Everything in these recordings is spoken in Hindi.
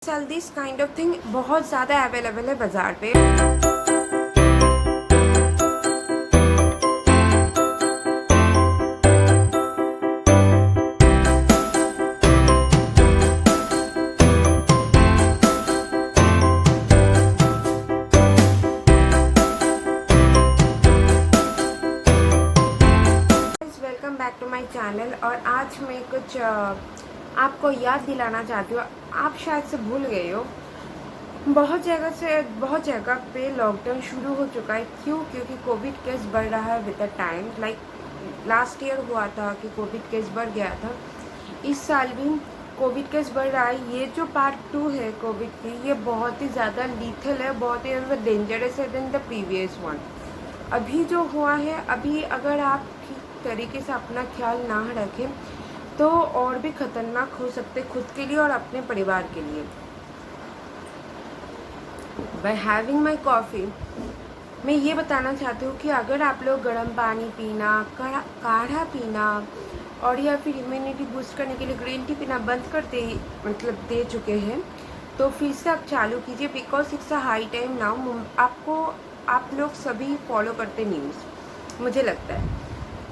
Cell this kind of thing बहुत ज़्यादा अवेलेबल है बाज़ार पे। Welcome back to my channel. और आज मैं कुछ आपको याद दिलाना चाहती हूँ। आप शायद से भूल गए हो, बहुत जगह पे लॉकडाउन शुरू हो चुका है। क्योंकि कोविड केस बढ़ रहा है with the time. Like last year हुआ था कि कोविड केस बढ़ गया था, इस साल भी कोविड केस बढ़ रहा है। ये जो पार्ट 2 है कोविड की, ये बहुत ही ज़्यादा लीथल है, बहुत ही ज़्यादा डेंजरस है देन द प्रीवियस वन। अभी जो हुआ है, अभी अगर आप ठीक तरीके से अपना ख्याल ना रखें तो और भी खतरनाक हो सकते खुद के लिए और अपने परिवार के लिए। बाय हैविंग माई कॉफ़ी मैं ये बताना चाहती हूँ कि अगर आप लोग गर्म पानी पीना, काढ़ा पीना और या फिर इम्यूनिटी बूस्ट करने के लिए ग्रीन टी पीना बंद दे चुके हैं, तो फिर से आप चालू कीजिए। Because it's a high time now. आप लोग सभी फॉलो करते न्यूज़, मुझे लगता है।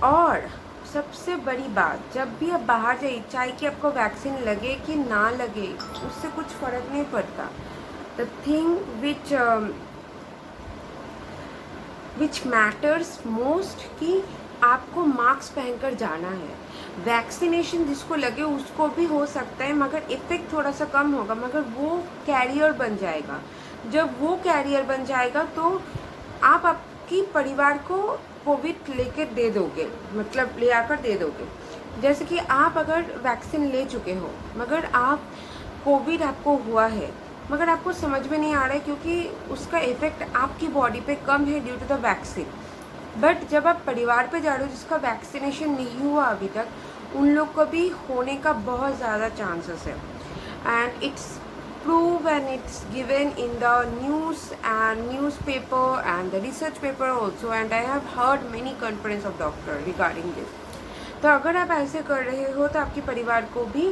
और सबसे बड़ी बात, जब भी आप बाहर जाइए, चाहे कि आपको वैक्सीन लगे कि ना लगे, उससे कुछ फ़र्क नहीं पड़ता। The thing which matters most कि आपको मास्क पहनकर जाना है। वैक्सीनेशन जिसको लगे उसको भी हो सकता है, मगर इफेक्ट थोड़ा सा कम होगा, मगर वो कैरियर बन जाएगा। जब वो कैरियर बन जाएगा तो आप आपकी परिवार को कोविड लेकर दे दोगे, मतलब ले आकर दे दोगे। जैसे कि आप अगर वैक्सीन ले चुके हो मगर आप कोविड आपको हुआ है, मगर आपको समझ में नहीं आ रहा है क्योंकि उसका इफेक्ट आपकी बॉडी पे कम है due to the vaccine. But जब आप परिवार पे जा रहे हो जिसका वैक्सीनेशन नहीं हुआ अभी तक, उन लोग को भी होने का बहुत ज़्यादा चांसेस है। And it's prove and it's given in the news and newspaper and the research paper also, and I have heard many conference of doctor regarding this. तो अगर आप ऐसे कर रहे हो तो आपके परिवार को भी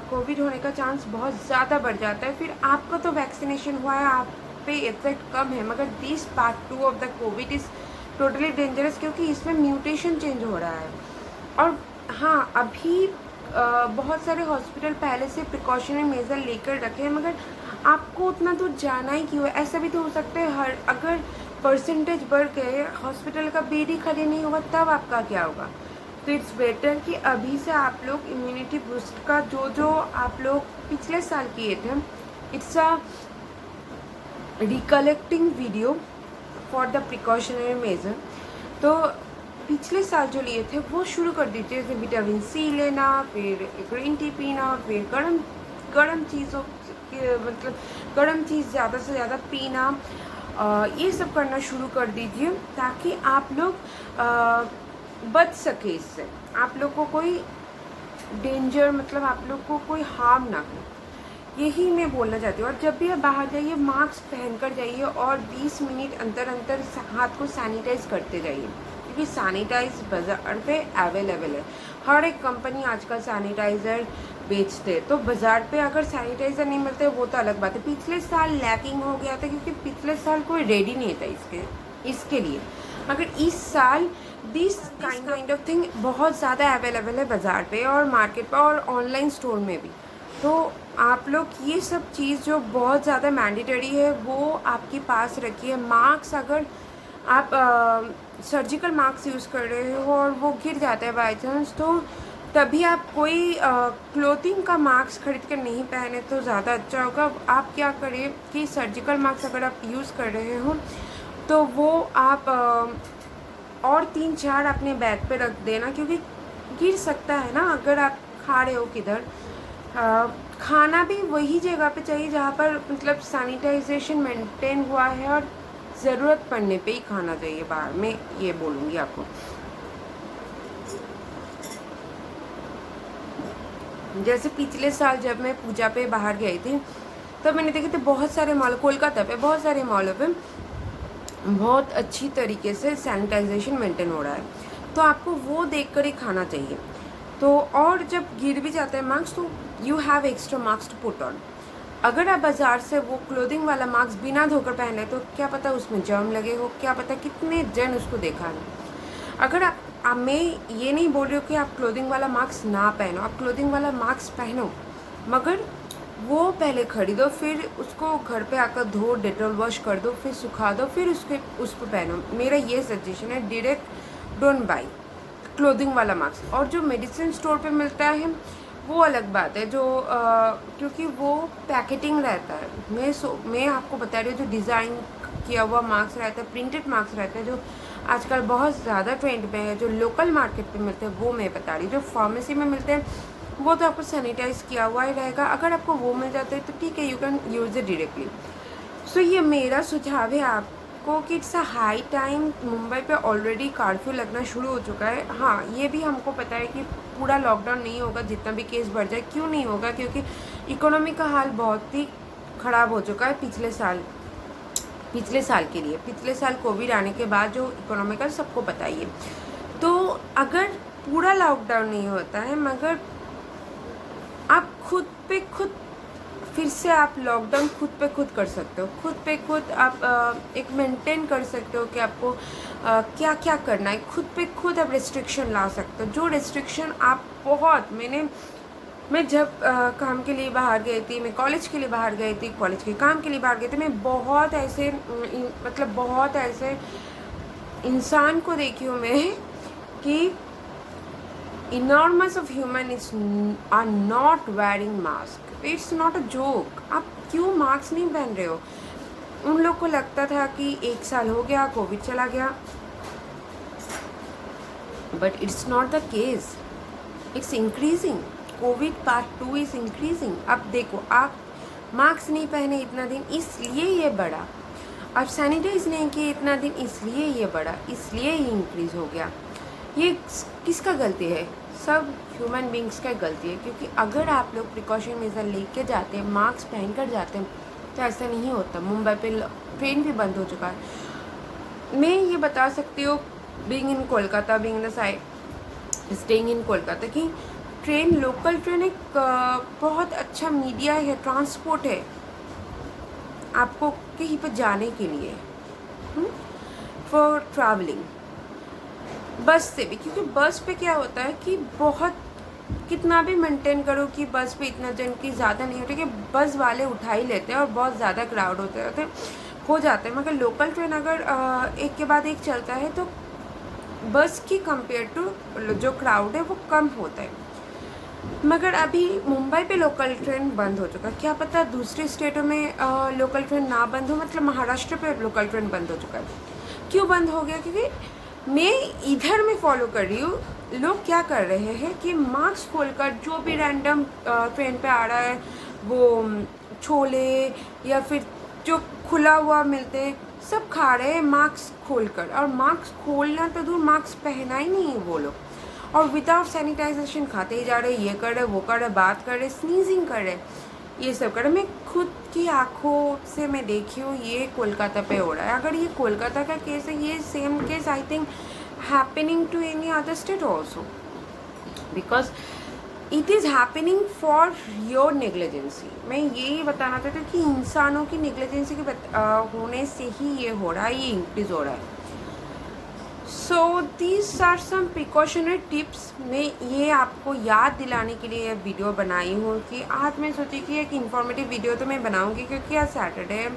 कोविड होने का चांस बहुत ज़्यादा बढ़ जाता है। फिर आपका तो वैक्सीनेशन हुआ है, आप पे इफेक्ट कम है, मगर this part 2 of the Covid is totally dangerous क्योंकि इसमें म्यूटेशन चेंज हो रहा है। और हाँ, अभी बहुत सारे हॉस्पिटल पहले से प्रिकॉशनरी मेजर लेकर रखे हैं, मगर आपको उतना तो जाना ही क्यों है। ऐसा भी तो हो सकता है अगर परसेंटेज बढ़ गए, हॉस्पिटल का बेड ही खाली नहीं होगा, तब आपका क्या होगा। तो इट्स बेटर कि अभी से आप लोग इम्यूनिटी बूस्ट का जो आप लोग पिछले साल किए थे, it's a recollecting video for the precautionary major. तो पिछले साल जो लिए थे वो शुरू कर दीजिए, जैसे विटामिन सी लेना, फिर ग्रीन टी पीना, फिर गर्म चीज़ों मतलब गर्म चीज़ ज़्यादा से ज़्यादा पीना, ये सब करना शुरू कर दीजिए ताकि आप लोग बच सके इससे। आप लोग को कोई डेंजर, मतलब आप लोग को कोई हार्म ना हो, यही मैं बोलना चाहती हूँ। और जब भी आप बाहर जाइए मास्क पहनकर जाइए और 20 मिनट अंतर हाथ को सैनिटाइज करते जाइए, क्योंकि सैनिटाइज बाज़ार पे अवेलेबल है। हर एक कंपनी आजकल सैनिटाइज़र बेचते हैं। तो बाज़ार पे अगर सैनिटाइज़र नहीं मिलते वो तो अलग बात है। पिछले साल लैकिंग हो गया था क्योंकि पिछले साल कोई रेडी नहीं था इसके लिए, मगर इस साल दिस काइंड ऑफ थिंग बहुत ज़्यादा अवेलेबल है बाज़ार पे और मार्केट पर और ऑनलाइन स्टोर में भी। तो आप लोग ये सब चीज़ जो बहुत ज़्यादा मैंडेटरी है वो आपके पास रखिए। मास्क, अगर आप सर्जिकल मास्क यूज़ कर रहे हो और वो गिर जाता है बाई चांस, तो तभी आप कोई क्लोथिंग का मास्क खरीद कर नहीं पहने तो ज़्यादा अच्छा होगा। आप क्या करें कि सर्जिकल मास्क अगर आप यूज़ कर रहे हो तो वो आप और 3-4 अपने बैग पे रख देना, क्योंकि गिर सकता है ना। अगर आप खा रहे हो किधर, खाना भी वही जगह पे चाहिए जहाँ पर मतलब सैनिटाइजेशन मेंटेन हुआ है, और ज़रूरत पड़ने पे ही खाना चाहिए बाहर। मैं ये बोलूँगी आपको। जैसे पिछले साल जब मैं पूजा पे बाहर गई थी, तब मैंने देखे थे बहुत सारे मॉल, कोलकाता पे बहुत सारे मॉलों पे बहुत अच्छी तरीके से सैनिटाइजेशन मेंटेन हो रहा है। तो आपको वो देख कर ही खाना चाहिए। तो और जब गिर भी जाता है मास्क तो you have extra mask to put on. अगर आप बाज़ार से वो क्लोथिंग वाला मास्क बिना धोकर पहने तो क्या पता उसमें जर्म लगे हो, क्या पता कितने जन उसको देखा है। अगर आप मैं ये नहीं बोल रही हूँ कि आप क्लोथिंग वाला मास्क ना पहनो, आप क्लोथिंग वाला मास्क पहनो, मगर वो पहले खरीदो, फिर उसको घर पे आकर धो, डेटॉल वॉश कर दो, फिर सुखा दो, फिर उसको पहनो। मेरा ये सजेशन है, डायरेक्ट डोंट बाई क्लोथिंग वाला मास्क। और जो मेडिसिन स्टोर पे मिलता है वो अलग बात है, जो क्योंकि वो पैकेटिंग रहता है। मैं आपको बता रही हूँ जो डिज़ाइन किया हुआ मास्क रहता है, प्रिंटेड मास्क रहता है, जो आजकल बहुत ज़्यादा ट्रेंड में है, जो लोकल मार्केट पे मिलते हैं वो मैं बता रही हूँ। जो फार्मेसी में मिलते हैं वो तो आपको सैनिटाइज किया हुआ ही रहेगा। अगर आपको वो मिल जाता है तो ठीक है, you can use it directly. So ये मेरा सुझाव है आपको कि it's a high time. Mumbai पे ऑलरेडी कर्फ्यू लगना शुरू हो चुका है। हाँ, ये भी हमको पता है कि पूरा लॉकडाउन नहीं होगा, जितना भी केस बढ़ जाए। क्यों नहीं होगा? क्योंकि इकोनॉमी का हाल बहुत ही ख़राब हो चुका है पिछले साल के लिए। पिछले साल कोविड आने के बाद जो इकोनॉमी का सबको पता ही है। तो अगर पूरा लॉकडाउन नहीं होता है, मगर आप खुद पे खुद फिर से आप लॉकडाउन खुद पे खुद कर सकते हो। खुद पे खुद आप एक मेंटेन कर सकते हो कि आपको क्या क्या करना है। खुद पे खुद आप रिस्ट्रिक्शन ला सकते हो। जो रिस्ट्रिक्शन आप मैं जब काम के लिए बाहर गई थी, मैं कॉलेज के लिए बाहर गई थी, कॉलेज के काम के लिए बाहर गई थी, मैं बहुत ऐसे बहुत ऐसे इंसान को देखी हूँ मैं कि enormous of human is are not wearing mask. It's not a joke. आप क्यों मास्क नहीं पहन रहे हो? उन लोग को लगता था कि 1 साल हो गया, कोविड चला गया, but it's not the case. It's increasing. Covid part 2 is increasing. अब देखो, आप मास्क नहीं पहने इतना दिन, इसलिए ये बढ़ा। आप सैनिटाइज नहीं किए इतना दिन, इसलिए ये बढ़ा, इसलिए ही इंक्रीज हो गया। ये किसका गलती है? सब ह्यूमन बींग्स का गलती है। क्योंकि अगर आप लोग प्रिकॉशन मेजर लेके जाते हैं, मास्क पहन कर जाते हैं, तो ऐसा नहीं होता। मुंबई पे ट्रेन भी बंद हो चुका है। मैं ये बता सकती हूँ, being in Kolkata, being the side staying in Kolkata, कि लोकल ट्रेन एक बहुत अच्छा मीडिया है, ट्रांसपोर्ट है आपको कहीं पर जाने के लिए, फॉर ट्रैवलिंग। बस से भी, क्योंकि बस पे क्या होता है कि बहुत कितना भी मेंटेन करो कि बस पे इतना जन की ज़्यादा नहीं होती, कि बस वाले उठा ही लेते हैं और बहुत ज़्यादा क्राउड हो जाते हैं। मगर लोकल ट्रेन अगर एक के बाद एक चलता है तो बस की कंपेयर टू जो क्राउड है वो कम होता है। मगर अभी मुंबई पे लोकल ट्रेन बंद हो चुका है। क्या पता दूसरे स्टेटों में लोकल ट्रेन ना बंद हो, मतलब महाराष्ट्र पे लोकल ट्रेन बंद हो चुका है। क्यों बंद हो गया? क्योंकि मैं इधर में फॉलो कर रही हूँ, लोग क्या कर रहे हैं कि मास्क खोलकर जो भी रैंडम ट्रेन पे आ रहा है, वो छोले या फिर जो खुला हुआ मिलते हैं सब खा रहे हैं मास्क खोलकर। और मास्क खोलना तो दूर, मास्क पहना ही नहीं है वो लोग, और विदाउट सैनिटाइजेशन खाते ही जा रहे, ये कर रहे, वो कर रहे, बात कर रहे, स्नीजिंग कर रहे, ये सब कर रहे। मैं खुद की आंखों से मैं देखी हूँ, ये कोलकाता पे हो रहा है। अगर ये कोलकाता का केस है, ये same case I think happening to any other state also, because it is happening for your negligence. मैं यही बताना चाहती हूँ कि इंसानों की नेग्लिजेंसी के होने से ही ये हो रहा है, ये इंक्रीज़ हो रहा है। So these are some precautionary tips. मैं ये आपको याद दिलाने के लिए वीडियो बनाई हूँ कि आज मैं सोची कि एक इन्फॉर्मेटिव वीडियो तो मैं बनाऊँगी, क्योंकि आज सैटरडे है,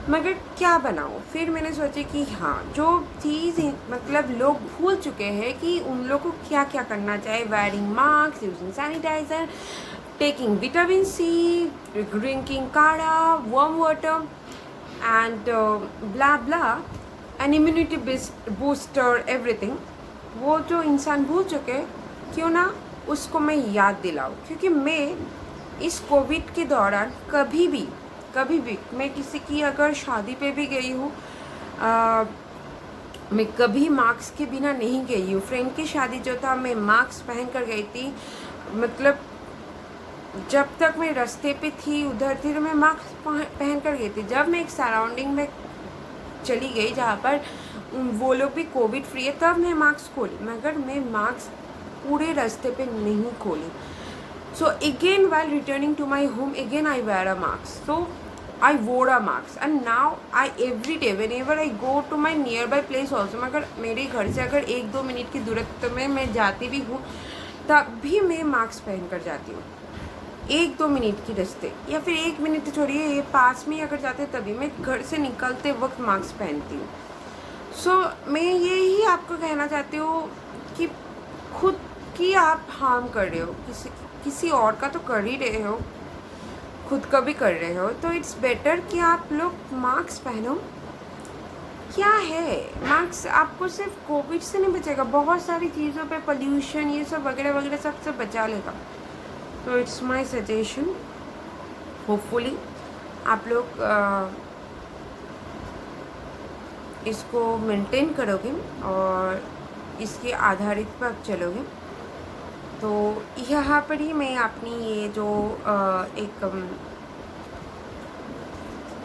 मगर क्या बनाऊँ? फिर मैंने सोची कि हाँ, जो चीज़ मतलब लोग भूल चुके हैं कि उन लोग को क्या क्या करना चाहिए, wearing mask, using sanitiser, taking vitamin C, drinking काढ़ा, warm water and blah blah, an immunity booster, everything. वो जो इंसान भूल चुके, क्यों ना उसको मैं याद दिलाऊँ। क्योंकि मैं इस कोविड के दौरान कभी भी मैं किसी की अगर शादी पे भी गई हूँ, मैं कभी मास्क के बिना नहीं गई हूँ। फ्रेंड की शादी जो था, मैं मास्क पहन कर गई थी। मतलब जब तक मैं रास्ते पे थी, उधर थी, तो मैं मास्क पहन कर गई थी। जब मैं एक सराउंडिंग में चली गई जहाँ पर वो लोग भी कोविड फ्री है, तब मैं मास्क खोली, मगर मैं मास्क पूरे रास्ते पे नहीं खोली। So again, while returning to my home, again I wear a mask. So I wore a mask, and now I every day whenever I go to my nearby place also, अगर मेरे घर से अगर 1-2 मिनट की दूरत्व में मैं जाती भी हूँ तब भी मैं मास्क पहन कर जाती हूँ। 1-2 मिनट की रास्ते या फिर 1 मिनट तो छोड़िए, ये पास में अगर जाते तभी मैं घर से निकलते वक्त मास्क पहनती हूँ। सो मैं यही आपको कहना चाहती हूँ कि खुद की आप हार्म कर रहे हो, किसी और का तो कर ही रहे हो, खुद का भी कर रहे हो, तो इट्स बेटर कि आप लोग मास्क पहनो। क्या है, मास्क आपको सिर्फ कोविड से नहीं बचेगा, बहुत सारी चीज़ों पे पोल्यूशन ये सब वगैरह वगैरह सबसे बचा लेगा। तो इट्स माय सजेशन, होपफुली आप लोग इसको मेंटेन करोगे और इसके आधारित पर आप चलोगे। तो यहाँ पर ही मैं अपनी ये जो एक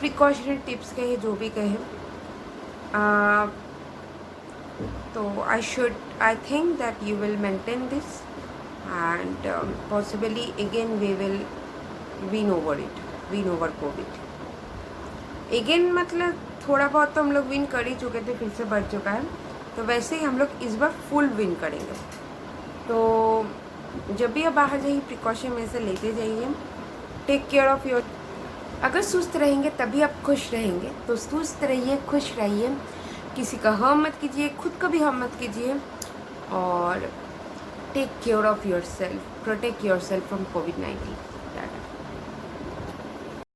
प्रिकॉशनरी टिप्स कहे, जो भी कहे, तो I think that you will maintain this and possibly again we will win over COVID again. मतलब थोड़ा बहुत तो हम लोग विन कर ही चुके थे, फिर से बढ़ चुका है, तो वैसे ही हम लोग इस बार फुल विन करेंगे। तो जब भी आप बाहर जाइए प्रिकॉशन में से लेते जाइए, टेक केयर ऑफ़ योर। अगर सुस्त रहेंगे तभी आप खुश रहेंगे, तो सुस्त रहिए, खुश रहिए, किसी का हार्म मत कीजिए, खुद का भी हार्म मत कीजिए, और take care of your self, protect your self from covid.